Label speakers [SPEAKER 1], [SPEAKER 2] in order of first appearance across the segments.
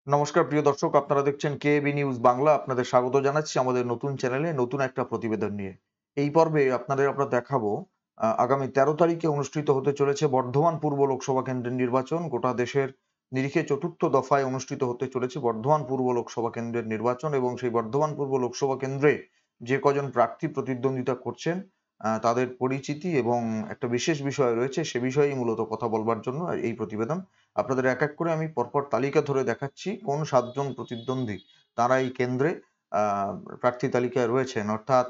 [SPEAKER 1] নমস্কার প্রিয় দর্শক, আপনারা দেখছেন কেএবি নিউজ বাংলা। আপনাদের স্বাগত জানাচ্ছি আমাদের নতুন চ্যানেলে নতুন একটা প্রতিবেদন নিয়ে। এই পর্বে আমরা দেখাবো আগামী 13 তারিখে অনুষ্ঠিত হতে চলেছে বর্ধমান পূর্ব লোকসভা কেন্দ্রের নির্বাচন। গোটা দেশের নিরিখে চতুর্থ দফায় অনুষ্ঠিত হতে চলেছে বর্ধমান পূর্ব লোকসভা কেন্দ্রের নির্বাচন এবং সেই বর্ধমান পূর্ব লোকসভা কেন্দ্রে যে কজন প্রার্থী প্রতিদ্বন্দ্বিতা করছেন তাদের পরিচিতি এবং একটা বিশেষ বিষয় রয়েছে, সে বিষয়েই মূলত কথা বলবার জন্য এই প্রতিবেদন। আপনাদের এক এক করে আমি পরপর তালিকা ধরে দেখাচ্ছি কোন 7 জন প্রতিদ্বন্দ্বী তারা এই কেন্দ্রে প্রার্থী তালিকায় রয়েছেন, অর্থাৎ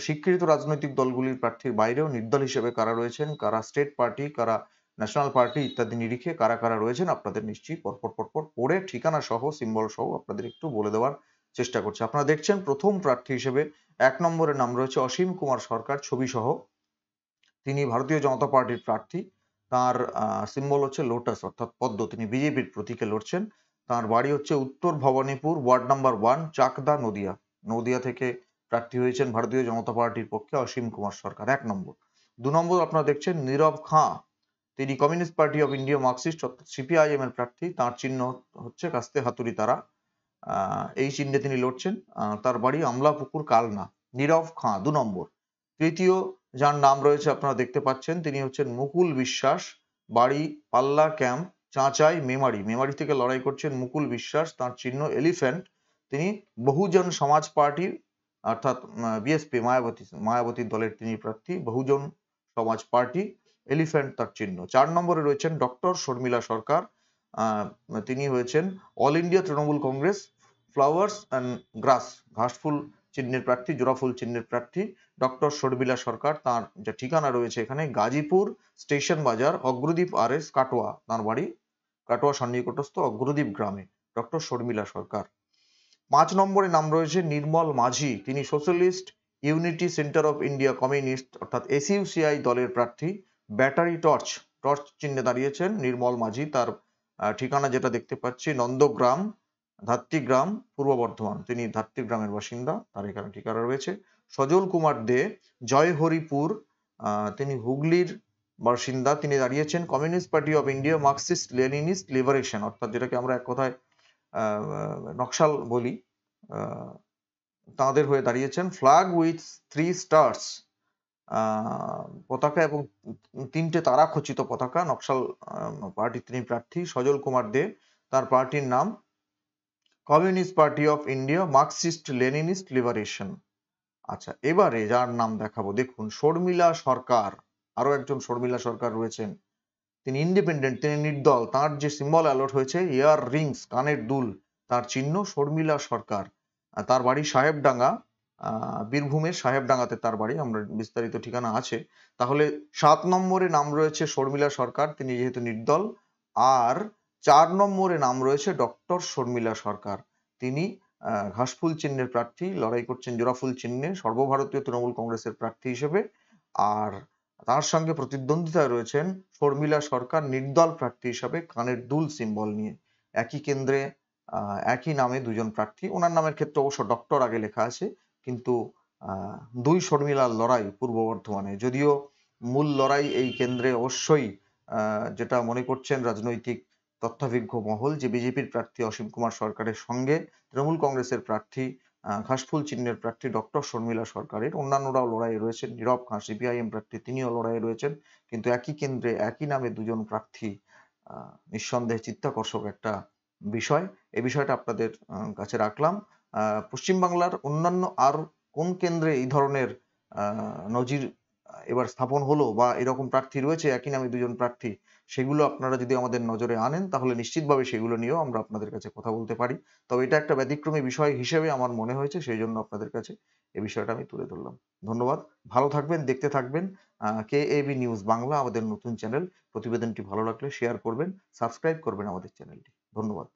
[SPEAKER 1] স্বীকৃত রাজনৈতিক দলগুলির প্রার্থীর বাইরেও নির্দল হিসেবে কারা রয়েছেন, কারা স্টেট পার্টি, কারা ন্যাশনাল পার্টি ইত্যাদি নিরিখে কারা কারা রয়েছেন আপনাদের নিশ্চয়ই পরপর পড়ে ঠিকানা সহ সিম্বল সহ আপনাদের একটু বলে দেওয়ার চেষ্টা করছি। আপনারা দেখছেন প্রথম প্রার্থী হিসেবে 1 নম্বরের নাম রয়েছে অসীম কুমার সরকার, ছবি সহ। তিনি ভারতীয় জনতা পার্টির প্রার্থী। তার সিম্বল হচ্ছে লোটাস অর্থাৎ পদ্ম। তিনি বিজেপির প্রতীকে লড়ছেন। তার বাড়ি হচ্ছে উত্তর ভবানীপুর, ওয়ার্ড নাম্বার 1, চাকদা, নদিয়া। নদিয়া থেকে প্রার্থী হয়েছেন ভারতীয় জনতা পার্টির পক্ষে অসীম কুমার সরকার, 1 নম্বর। 2 নম্বর আপনারা দেখছেন নীরব খাঁ। তিনি communist party of India Marxist অর্থাৎ সিপিআইএম এর প্রার্থী। তার চিহ্ন হচ্ছে কাস্তে হাতুড়ি তারা। এই চিহ্নে তিনি লড়ছেন। তার বাড়ি আমলাপুকুর, কালনা। নীরব খাঁ 2 নম্বর। তৃতীয় যার নাম রয়েছে আপনারা দেখতে পাচ্ছেন, তিনি হচ্ছেন মুকুল বিশ্বাস। বাড়ি পাল্লা ক্যাম্প, চাঁচাই, মেমারি। মেমারি থেকে লড়াই করছেন মুকুল বিশ্বাস। তার চিহ্ন এলিফ্যান্ট। তিনি বহুজন সমাজ পার্টির অর্থাৎ বিএসপি মায়াবতীর দলের তিনি প্রার্থী। বহুজন সমাজ পার্টি, এলিফ্যান্ট তার চিহ্ন। 4 নম্বরে রয়েছেন ডক্টর শর্মিলা সরকার। তিনি হয়েছেন all India Trinamool Congress flowers and grass, ঘাসফুল চিহ্নের প্রার্থী, জোড়াফুল চিহ্নের প্রার্থী ডক্টর শর্মিলা সরকার। তার যা ঠিকানা রয়েছে এখানে গাজীপুর স্টেশন বাজার, অগ্রদীপ RS, কাটোয়া। তার বাড়ি কাটোয়া সন্নিকটস্থ অগ্রদীপ গ্রামে, ডক্টর শর্মিলা সরকার। 5 নম্বরে নাম রয়েছে নির্মল মাঝি। তিনি socialist unity centre of India communist অর্থাৎ SUCI দলের প্রার্থী। ব্যাটারি টর্চ চিহ্নে দাঁড়িয়েছেন নির্মল মাঝি। তার ঠিকানা যেটা দেখতে পাচ্ছি নন্দগ্রাম, ধাত্রীগ্রাম, পূর্ব বর্ধমান। তিনি ধাত্রীগ্রামের বাসিন্দা, তার এখানে ঠিকানা রয়েছে। সজল কুমার দে, জয়হরিপুর, তিনি হুগলির বাসিন্দা। তিনি দাঁড়িয়েছেন communist party of India Marxist Leninist liberation অর্থাৎ যেটাকে আমরা এক কথায় নকশাল বলি, তাদের হয়ে দাঁড়িয়েছেন। ফ্ল্যাগ উইথ 3 স্টার্স, পতাকা এবং 3টে তারা খচিত পতাকা, নকশাল পার্টির তিনি প্রার্থী। সজল কুমার দে, তার পার্টির নাম communist party of India Marxist Leninist liberation. আচ্ছা, এবারে যার নাম দেখাবো দেখুন শর্মিলা সরকার। আরো একজন শর্মিলা সরকার রয়েছেন। তিনি ইন্ডিপেন্ডেন্ট, তিনি নির্দল। তার যে সিম্বল অ্যালট হয়েছে ইয়ার রিংস, কানের দুল, তার চিহ্ন শর্মিলা সরকার। তার বাড়ি সাহেবডাঙ্গা, বীরভূমের সাহেবডাঙ্গাতে তার বাড়ি। আমরা বিস্তারিত ঠিকানা আছে। তাহলে 7 নম্বরে নাম রয়েছে শর্মিলা সরকার, তিনি যেহেতু নির্দল। আর 4 নম্বরে নাম রয়েছে ডক্টর শর্মিলা সরকার। তিনি ঘাসফুল চিহ্নের প্রার্থী, লড়াই করছেন জোড়াফুল চিহ্নে, সর্বভারতীয় তৃণমূল কংগ্রেসের প্রার্থী হিসেবে। আর তার সঙ্গে প্রতিদ্বন্দ্বিতায় রয়েছেন শর্মিলা সরকার নির্দল প্রার্থী হিসাবে কানের দুল সিম্বল নিয়ে। একই কেন্দ্রে একই নামে দুজন প্রার্থী। ওনার নামের ক্ষেত্রে অবশ্য ডক্টর আগে লেখা আছে, কিন্তু দুই শর্মিলার লড়াই পূর্ব বর্ধমানে। যদিও মূল লড়াই এই কেন্দ্রে অবশ্যই যেটা মনে করছেন রাজনৈতিক তথ্যাভিজ্ঞ মহল, যে বিজেপির প্রার্থী অসীম কুমার সরকারের সঙ্গে তৃণমূল কংগ্রেসের প্রার্থী ঘাসফুল চিহ্নের প্রার্থী ডক্টর শর্মিলা সরকারের। অন্যান্যরাও লড়াইয়ে রয়েছেন। নীরব খাঁ সিপিআইএম প্রার্থী, তিনিও লড়াইয়ে রয়েছেন। কিন্তু একই কেন্দ্রে একই নামে দুজন প্রার্থী, নিঃসন্দেহে চিত্তাকর্ষক একটা বিষয়। এই বিষয়টা আপনাদের কাছে রাখলাম। পশ্চিমবাংলার অন্যান্য আর কোন কেন্দ্রে এই ধরনের নজির এবার স্থাপন হলো বা এরকম প্রার্থী রয়েছে একই নামে দুজন প্রার্থী, সেগুলো আপনারা যদি আমাদের নজরে আনেন তাহলে নিশ্চিতভাবে সেগুলো নিয়েও আমরা আপনাদের কাছে কথা বলতে পারি। তবে এটা একটা ব্যতিক্রমী বিষয় হিসেবে আমার মনে হয়েছে, সেই জন্য আপনাদের কাছে এই বিষয়টা আমি তুলে ধরলাম। ধন্যবাদ, ভালো থাকবেন, দেখতে থাকবেন কেএবি নিউজ বাংলা, আমাদের নতুন চ্যানেল। প্রতিবেদনটি ভালো লাগলে শেয়ার করবেন, সাবস্ক্রাইব করবেন আমাদের চ্যানেলটি। ধন্যবাদ।